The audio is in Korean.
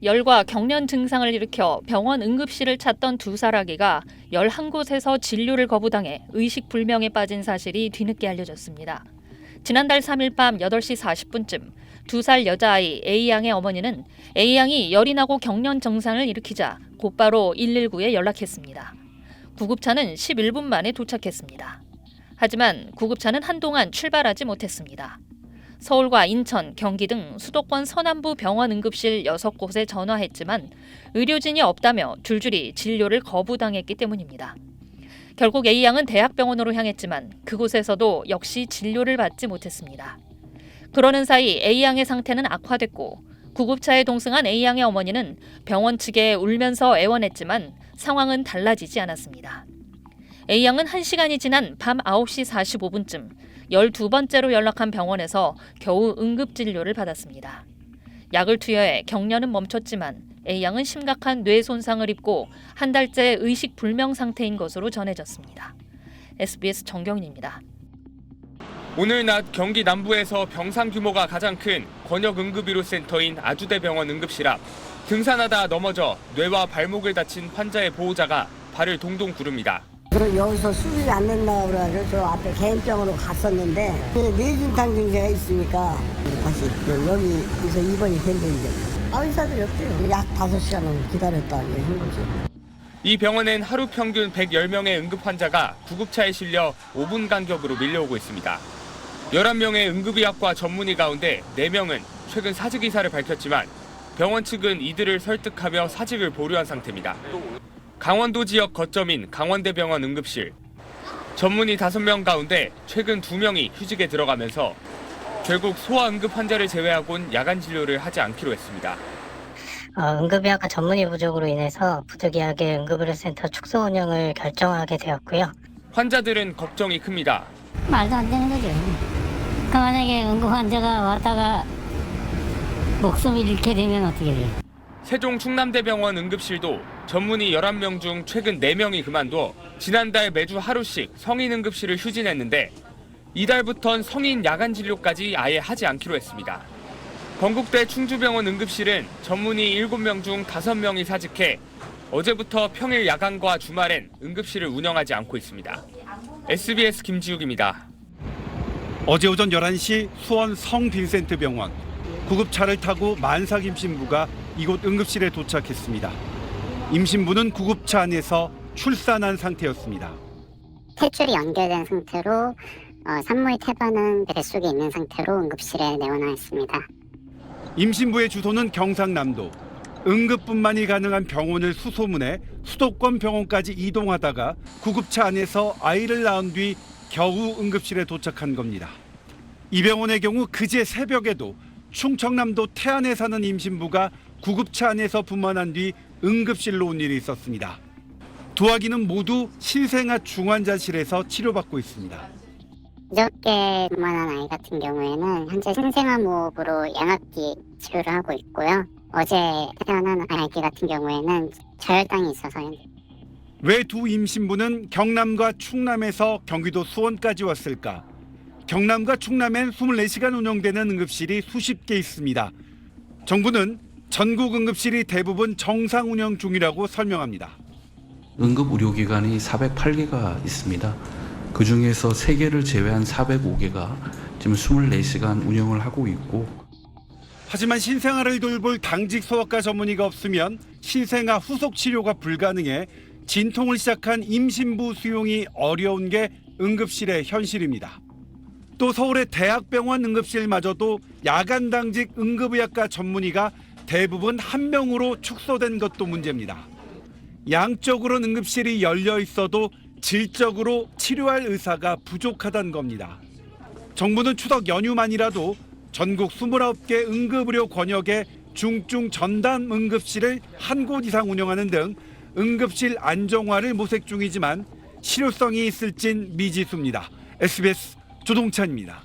열과 경련 증상을 일으켜 병원 응급실을 찾던 두 살 아기가 11곳에서 진료를 거부당해 의식불명에 빠진 사실이 뒤늦게 알려졌습니다. 지난달 3일 밤 8시 40분쯤 2살 여자아이 A양의 어머니는 A양이 열이 나고 경련 증상을 일으키자 곧바로 119에 연락했습니다. 구급차는 11분 만에 도착했습니다. 하지만 구급차는 한동안 출발하지 못했습니다. 서울과 인천, 경기 등 수도권 서남부 병원 응급실 6곳에 전화했지만 의료진이 없다며 줄줄이 진료를 거부당했기 때문입니다. 결국 A양은 대학병원으로 향했지만 그곳에서도 역시 진료를 받지 못했습니다. 그러는 사이 A양의 상태는 악화됐고 구급차에 동승한 A양의 어머니는 병원 측에 울면서 애원했지만 상황은 달라지지 않았습니다. A양은 1시간이 지난 밤 9시 45분쯤 12번째로 연락한 병원에서 겨우 응급진료를 받았습니다. 약을 투여해 경련은 멈췄지만 A양은 심각한 뇌 손상을 입고 한 달째 의식불명 상태인 것으로 전해졌습니다. SBS 정경인입니다. 오늘 낮 경기 남부에서 병상 규모가 가장 큰 권역응급의료센터인 아주대병원 응급실 앞 등산하다 넘어져 뇌와 발목을 다친 환자의 보호자가 발을 동동 구릅니다. 그럼 여기서 수술이 안 된다고 그래가지고 저 앞에 개인병원으로 갔었는데 뇌진탕 증세가 있으니까 다시 여기서 입원이 됐는데 의사들이 없대요. 약 5시간을 기다렸다 이렇게 한 거죠. 이 병원엔 하루 평균 110명의 응급 환자가 구급차에 실려 5분 간격으로 밀려오고 있습니다. 11명의 응급의학과 전문의 가운데 4명은 최근 사직 의사를 밝혔지만 병원 측은 이들을 설득하며 사직을 보류한 상태입니다. 강원도 지역 거점인 강원대병원 응급실. 전문의 5명 가운데 최근 2명이 휴직에 들어가면서 결국 소아 응급 환자를 제외하곤 야간 진료를 하지 않기로 했습니다. 응급의학과 전문의 부족으로 인해서 부득이하게 응급의료센터 축소 운영을 결정하게 되었고요. 환자들은 걱정이 큽니다. 말도 안 되는 거죠. 그 만약에 응급 환자가 왔다가 목숨을 잃게 되면 어떻게 돼요? 세종 충남대병원 응급실도 전문의 11명 중 최근 4명이 그만둬 지난달 매주 하루씩 성인 응급실을 휴진했는데 이달부턴 성인 야간 진료까지 아예 하지 않기로 했습니다. 건국대 충주병원 응급실은 전문의 7명 중 5명이 사직해 어제부터 평일 야간과 주말엔 응급실을 운영하지 않고 있습니다. SBS 김지욱입니다. 어제 오전 11시 수원 성빈센트 병원. 구급차를 타고 만삭 임신부가 이곳 응급실에 도착했습니다. 임신부는 구급차 안에서 출산한 상태였습니다. 탯줄이 연결된 상태로 산모의 태반은 뱃속에 있는 상태로 응급실에 내원하였습니다. 임신부의 주소는 경상남도. 응급분만이 가능한 병원을 수소문해 수도권 병원까지 이동하다가 구급차 안에서 아이를 낳은 뒤 겨우 응급실에 도착한 겁니다. 이 병원의 경우 그제 새벽에도 충청남도 태안에 사는 임신부가 구급차 안에서 분만한 뒤 응급실로 온 일이 있었습니다. 두 아기는 모두 신생아 중환자실에서 치료받고 있습니다. 그저께 분만한 아이 같은 경우에는 현재 신생아무호흡으로 양압기 치료를 하고 있고요. 어제 태어난 아기 같은 경우에는 저혈당이 있어서. 왜 두 임신부는 경남과 충남에서 경기도 수원까지 왔을까? 경남과 충남엔 24시간 운영되는 응급실이 수십 개 있습니다. 정부는 전국 응급실이 대부분 정상 운영 중이라고 설명합니다. 응급의료기관이 408개가 있습니다. 그중에서 3개를 제외한 405개가 지금 24시간 운영을 하고 있고. 하지만 신생아를 돌볼 당직 소아과 전문의가 없으면 신생아 후속 치료가 불가능해 진통을 시작한 임신부 수용이 어려운 게 응급실의 현실입니다. 또 서울의 대학병원 응급실마저도 야간 당직 응급의학과 전문의가 대부분 1명으로 축소된 것도 문제입니다. 양쪽으로 응급실이 열려 있어도 질적으로 치료할 의사가 부족하다는 겁니다. 정부는 추석 연휴만이라도 전국 29개 응급의료 권역의 중증 전담 응급실을 한 곳 이상 운영하는 등 응급실 안정화를 모색 중이지만 실효성이 있을진 미지수입니다. SBS 조동찬입니다.